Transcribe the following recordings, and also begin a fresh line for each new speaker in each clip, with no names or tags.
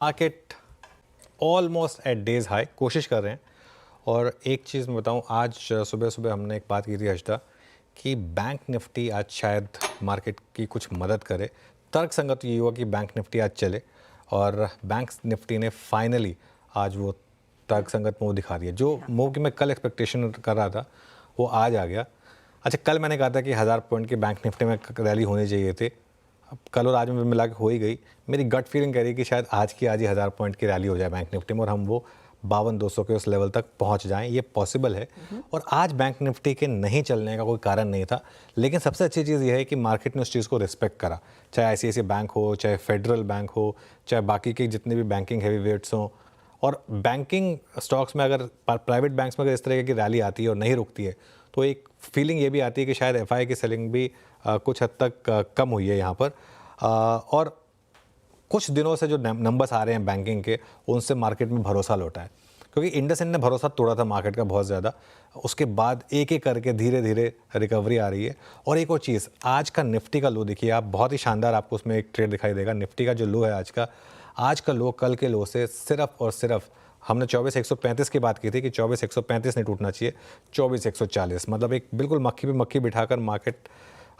Market almost eight days high कोशिश कर रहे हैं। और एक चीज़ मैं बताऊं, आज सुबह सुबह हमने एक बात की थी अजदा कि बैंक निफ्टी आज शायद मार्केट की कुछ मदद करे। तर्क संगत ये हुआ कि बैंक निफ्टी आज चले और बैंक निफ्टी ने फाइनली आज वो तर्क संगत मूव दिखा दिया। जो मूव की मैं कल एक्सपेक्टेशन कर रहा था वो आज आ गया। अच्छा, कल मैंने कहा था कि 1000 पॉइंट की बैंक निफ्टी में रैली होनी चाहिए थी। अब कल और आज में मिला के हो ही गई। मेरी गट फीलिंग कह रही है कि शायद आज की आज ही 1000 पॉइंट की रैली हो जाए बैंक निफ्टी में और हम वो 52,200 के उस लेवल तक पहुंच जाएं। ये पॉसिबल है। और आज बैंक निफ्टी के नहीं चलने का कोई कारण नहीं था। लेकिन सबसे अच्छी चीज़ ये है कि मार्केट ने उस चीज़ को रिस्पेक्ट करा, चाहे ICICI बैंक हो, चाहे फेडरल बैंक हो, चाहे बाकी के जितने भी बैंकिंग हैवी वेट्स हों। और बैंकिंग स्टॉक्स में अगर प्राइवेट बैंक्स में अगर इस तरह की रैली आती है और नहीं रुकती है तो एक फीलिंग ये भी आती है कि शायद FI की सेलिंग भी कुछ हद तक कम हुई है यहाँ पर। और कुछ दिनों से जो नंबर्स आ रहे हैं बैंकिंग के, उनसे मार्केट में भरोसा लौटा है। क्योंकि इंडसइंड ने भरोसा तोड़ा था मार्केट का बहुत ज़्यादा। उसके बाद एक एक करके धीरे धीरे रिकवरी आ रही है। और एक और चीज़, आज का निफ्टी का लो देखिए आप, बहुत ही शानदार आपको उसमें एक ट्रेड दिखाई देगा। निफ्टी का जो लो है आज का लो कल के लो से सिर्फ और सिर्फ, हमने 24,135 की बात की थी कि 24,135 नहीं टूटना चाहिए, 24,140, मतलब एक बिल्कुल मक्खी पे मक्खी बिठाकर मार्केट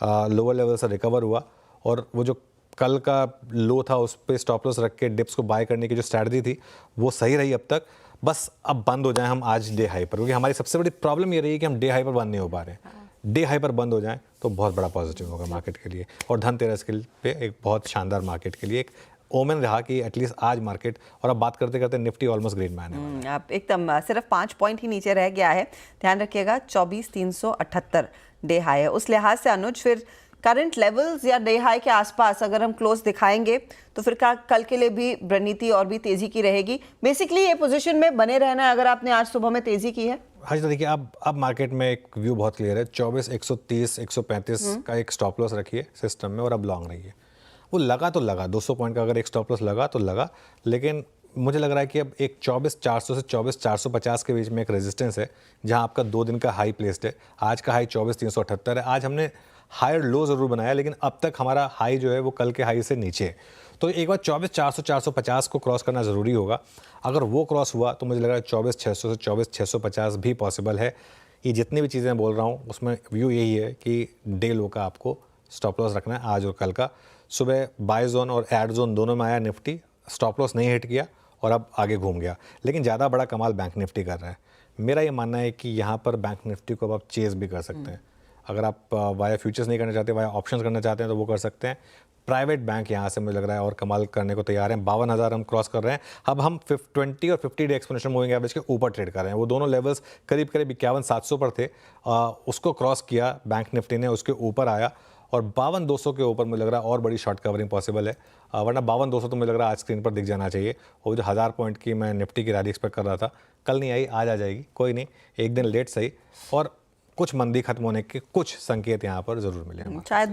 लोअर लेवल से रिकवर हुआ। और वो जो कल का लो था उस पर स्टॉप लॉस रख के डिप्स को बाय करने की जो स्ट्रैटेजी थी वो सही रही अब तक। बस अब बंद हो जाए हम आज डे हाई पर, क्योंकि हमारी सबसे बड़ी प्रॉब्लम ये रही है कि हम डे हाई पर बंद नहीं हो पा रहे हैं। डे हाई पर बंद हो जाए तो बहुत बड़ा पॉजिटिव होगा मार्केट के लिए। और धनतेरस के पे एक बहुत शानदार मार्केट के लिए एक ओमेन रहा कि एटलीस्ट आज मार्केट। और अब बात करते करते निफ्टी ऑलमोस्ट ग्रीन में आने वाला है।
आप एकदम सिर्फ 5 पॉइंट ही नीचे रह गया है। ध्यान रखिएगा 24,378 डे हाई है। उस लिहाज से अनुज, फिर करंट लेवल्स या डे हाई के आसपास अगर हम क्लोज दिखाएंगे तो फिर कल के लिए भी रणनीति और भी तेजी की रहेगी। बेसिकली ये पोजीशन में बने रहना है अगर आपने आज सुबह में तेजी की है।
हाँ जी, देखिए अब मार्केट में एक व्यू बहुत क्लियर है। 24,130 135 का एक स्टॉप लॉस रखिए सिस्टम में और अब लॉन्ग रहिए। वो लगा तो लगा 200 पॉइंट का अगर एक स्टॉप लॉस लगा तो लगा। लेकिन मुझे लग रहा है कि अब एक 24,400 से 24,450 के बीच में एक रेजिस्टेंस है जहां आपका 2 दिन का हाई प्लेस्ड है। आज का हाई 24,378 है। आज हमने हायर लो ज़रूर बनाया लेकिन अब तक हमारा हाई जो है वो कल के हाई से नीचे है। तो एक बार 24,400 450 को क्रॉस करना ज़रूरी होगा। अगर वो क्रॉस हुआ तो मुझे लग रहा है 24,600 से 24,650 भी पॉसिबल है। ये जितनी भी चीज़ें बोल रहा हूँ उसमें व्यू यही है कि डे लो का आपको स्टॉप लॉस रखना है आज और कल का। सुबह बाय जोन और एड जोन दोनों में आया निफ्टी, स्टॉप लॉस नहीं हिट किया और अब आगे घूम गया। लेकिन ज़्यादा बड़ा कमाल बैंक निफ्टी कर रहा है। मेरा ये मानना है कि यहाँ पर बैंक निफ्टी को अब आप चेज़ भी कर सकते हैं। अगर आप वाया फ्यूचर्स नहीं करना चाहते, वाया ऑप्शंस करना चाहते हैं तो वो कर सकते हैं। प्राइवेट बैंक यहाँ से मुझे लग रहा है और कमाल करने को तैयार हैं। 52,000 हम क्रॉस कर रहे हैं। अब हम 20 और 50 डे एक्सपोनेंशियल मूविंग एवरेज के ऊपर ट्रेड कर रहे हैं। वो दोनों लेवल्स करीब करीब 51,700 पर थे। उसको क्रॉस किया बैंक निफ्टी ने, उसके ऊपर आया और 52,200 के ऊपर मुझे लग रहा है और बड़ी शॉर्ट कवरिंग पॉसिबल है। वरना 52,200 तो मुझे लग रहा है आज स्क्रीन पर दिख जाना चाहिए। और जो 1000 पॉइंट की मैं निफ्टी की रैली एक्सपेक्ट कर रहा था, कल नहीं आई, आज आ जाएगी। कोई नहीं, एक दिन लेट सही। और कुछ मंदी खत्म होने के कुछ संकेत यहाँ पर जरूर मिले।
शायद